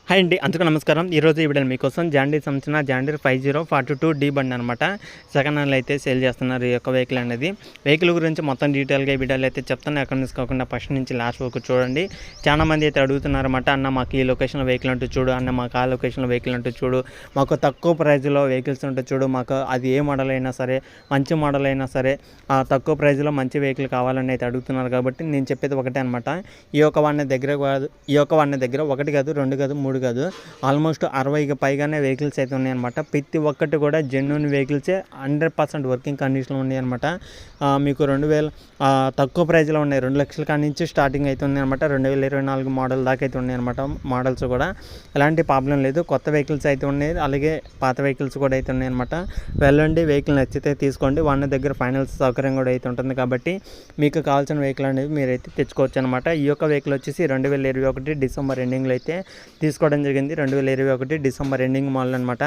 Hi అండి, అందుకు నమస్కారం. ఈరోజు ఈ వీడియోలో మీకోసం జాండీర్ సంబంధించిన జాండీర్ 5042D బండి అనమాట. సెకండ్ హ్యాండ్లో అయితే సేల్ చేస్తున్నారు ఈ యొక్క వెహికల్ అనేది. వెహికల్ గురించి మొత్తం డీటెయిల్గా ఈ వీడియోలో అయితే చెప్తాను. ఎక్కడ మిస్ కాకుండా ఫస్ట్ నుంచి లాస్ట్ వరకు చూడండి. చాలా మంది అయితే అడుగుతున్నారన్నమాట, అన్న మాకు ఈ లొకేషన్లో వెహికల్ అంటూ చూడు, అన్న మాకు ఆ లొకేషన్లో వెహికల్ అంటూ చూడు, మాకు తక్కువ ప్రైజ్లో వెహికల్స్ ఉంటూ చూడు, మాకు అది ఏ మోడల్ అయినా సరే, మంచి మోడల్ అయినా సరే, తక్కువ ప్రైజ్లో మంచి వెహికల్ కావాలని అయితే అడుగుతున్నారు. కాబట్టి నేను చెప్పేది ఒకటే అనమాట. ఈ యొక్క వాడిని దగ్గర ఒకటి కాదు, రెండు కాదు, మూడు కాదు, ఆల్మోస్ట్ 60కి పైగానే వెహికల్స్ అయితే ఉన్నాయన్నమాట. ప్రతి ఒక్కటి కూడా జెన్యూన్ వెహికల్సే, 100% వర్కింగ్ కండిషన్లో ఉన్నాయన్నమాట. మీకు 2000 తక్కువ ప్రైజ్లో ఉన్నాయి, 2 లక్షల కాడి నుంచి స్టార్టింగ్ అయితే ఉన్నాయన్నమాట. 2024 మోడల్ దాకా అయితే ఉన్నాయన్నమాట. మోడల్స్ కూడా ఎలాంటి ప్రాబ్లం లేదు. కొత్త వెహికల్స్ అయితే ఉన్నాయి, అలాగే పాత వెహికల్స్ కూడా అయితే ఉన్నాయన్నమాట. వెళ్ళండి, వెహికల్ నచ్చితే తీసుకోండి. వాళ్ళ దగ్గర ఫైనాన్స్ సౌకర్యం కూడా అయితే ఉంటుంది. కాబట్టి మీకు కావాల్సిన వెహికల్ అనేది మీరైతే తెచ్చుకోవచ్చు అనమాట. ఈ యొక్క వెహికల్ వచ్చేసి 2021 డిసెంబర్ ఎండింగ్లో అయితే తీసుకోవడం జరిగింది. 2021 డిసెంబర్ ఎండింగ్ మోడల్ అనమాట.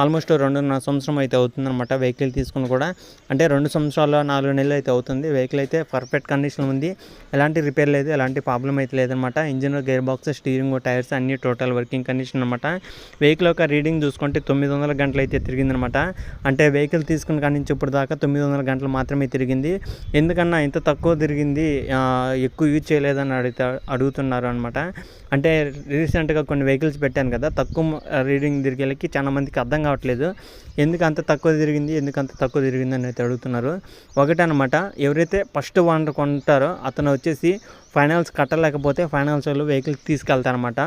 ఆల్మోస్ట్ 2.5 సంవత్సరం అయితే అవుతుందన్నమాట వెహికల్ తీసుకుని కూడా. అంటే 2 సంవత్సరాలు 4 నెలలు అయితే అవుతుంది. వెహికల్ అయితే పర్ఫెక్ట్ కండిషన్ ఉంది, ఎలాంటి రిపేర్ లేదు, ఎలాంటి ప్రాబ్లం అయితే లేదనమాట. Engine, gear box, steering, tyres అన్నీ టోటల్ వర్కింగ్ కండిషన్ అనమాట. వెహికల్ యొక్క రీడింగ్ చూసుకుంటే 900 గంటలు అయితే తిరిగిందనమాట. అంటే వెహికల్ తీసుకున్న కాడి నుంచి ఇప్పుడు దాకా 900 గంటలు మాత్రమే తిరిగింది. ఎందుకన్నా ఇంత తక్కువ తిరిగింది, ఎక్కువ యూజ్ చేయలేదని అడుగుతున్నారు అనమాట. అంటే రీసెంట్గా కొన్ని వెహికల్స్ పెట్టాను కదా, తక్కువ రీడింగ్ తిరిగేళ్ళకి చాలా మందికి అర్థం కావట్లేదు, ఎందుకు అంత తక్కువ తిరిగింది అని అయితే అడుగుతున్నారు. ఒకటనమాట, ఎవరైతే ఫస్ట్ ఓనర్ కొంటారో అతను వచ్చేసి ఫైనాన్స్ కట్టలేకపోతే ఫైనాన్స్ వాళ్ళు వెహికల్ తీసుకెళ్తారనమాట.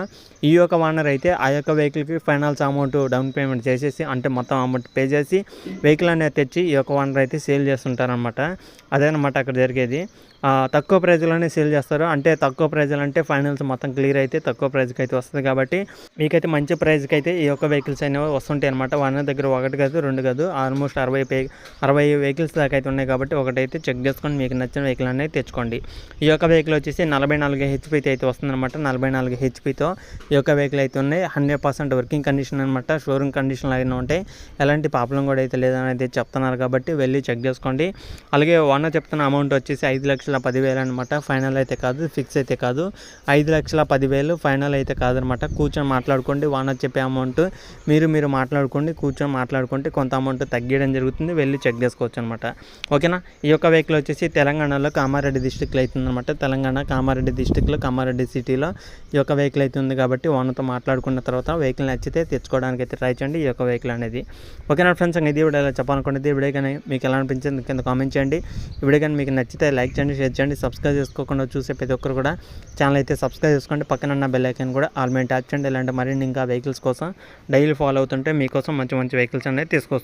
ఈ యొక్క ఓనర్ అయితే ఆ యొక్క వెహికల్కి ఫైనాన్స్ అమౌంట్ డౌన్ పేమెంట్ చేసేసి, అంటే మొత్తం అమౌంట్ పే చేసి వెహికల్ అనేది తెచ్చి ఈ యొక్క ఓనర్ అయితే సేల్ చేస్తుంటారనమాట. అదేనమాట అక్కడ జరిగేది. తక్కువ ప్రైజ్లోనే సేల్ చేస్తారు. అంటే తక్కువ ప్రైజ్లు అంటే ఫైనాన్స్ మొత్తం క్లియర్ అయితే తక్కువ ప్రైజ్కి అయితే వస్తుంది. కాబట్టి మీకైతే మంచి ప్రైజ్కి అయితే ఈ యొక్క వెహికల్స్ అనేవి వస్తుంటాయి అనమాట. వాళ్ళ దగ్గర ఒకటి కాదు, రెండు కాదు, ఆల్మోస్ట్ 60 వెహికల్స్ దాకా అయితే ఉన్నాయి. కాబట్టి ఒకటైతే చెక్ చేసుకొని మీకు నచ్చిన వెహికల్ అనేది తెచ్చుకోండి. ఈ యొక్క వెహికల్ వచ్చేసి 44 హెచ్పీతో అయితే వస్తుందన్నమాట. 44 హెచ్పీతో ఈ యొక్క వెహికల్ అయితే ఉన్నాయి. 100% వర్కింగ్ కండిషన్ అనమాట. షోరూమ్ కండిషన్లో అయినా ఉంటాయి, ఎలాంటి ప్రాబ్లం కూడా అయితే లేదని అయితే చెప్తున్నారు. కాబట్టి వెళ్ళి చెక్ చేసుకోండి. అలాగే ఓనర్ చెప్తున్న అమౌంట్ వచ్చేసి 5,10,000 అనమాట. ఫైనల్ అయితే కాదు, ఫిక్స్ అయితే కాదు. 5,10,000 ఫైనల్ అయితే కాదనమాట. కూర్చొని మాట్లాడుకోండి. ఓనర్ చెప్పే అమౌంట్ మీరు మాట్లాడుకోండి, కూర్చొని మాట్లాడుకుంటే కొంత అమౌంట్ తగ్గించడం జరుగుతుంది. వెళ్ళి చెక్ చేసుకోవచ్చు అనమాట. ఓకేనా. ఈ యొక్క వెహికల్ వచ్చేసి తెలంగాణలో కామారెడ్డి డిస్ట్రిక్ట్లో అవుతుందన్నమాట. తెలంగాణ కామారెడ్డి డిస్ట్రిక్ట్లో, కామారెడ్డి సిటీలో ఈ యొక్క వెహికల్ అయితే ఉంది. కాబట్టి ఓనర్తో మాట్లాడుకున్న తర్వాత వెహికల్ నచ్చితే తెచ్చుకోవడానికి అయితే ట్రై చేయండి ఈ యొక్క వెహికల్ అనేది. ఓకేనా ఫ్రెండ్స్, ఇది వీడియో చెప్పాలనుకోండి. ఈ వీడియో కానీ మీకు ఎలా అనిపించింది కింద కామెంట్ చేయండి. ఈ వీడియో కానీ మీకు నచ్చితే లైక్ చేయండి, షేర్ చేయండి. సబ్స్క్రైబ్ చేసుకోకుండా చూసే ప్రతి ఒక్కరు కూడా ఛానల్ అయితే సబ్స్క్రైబ్ చేసుకోండి. పక్కన ఉన్న బెల్ ఐకాన్ కూడా ఆల్ మీద ట్యాప్ చేయండి. ఇలాంటి మరిన్ని ఇంకా వెహికల్స్ కోసం డైలీ ఫాలో అవుతుంటే మీకోసం మంచి వెహికల్స్ అనేది తీసుకొస్తాం.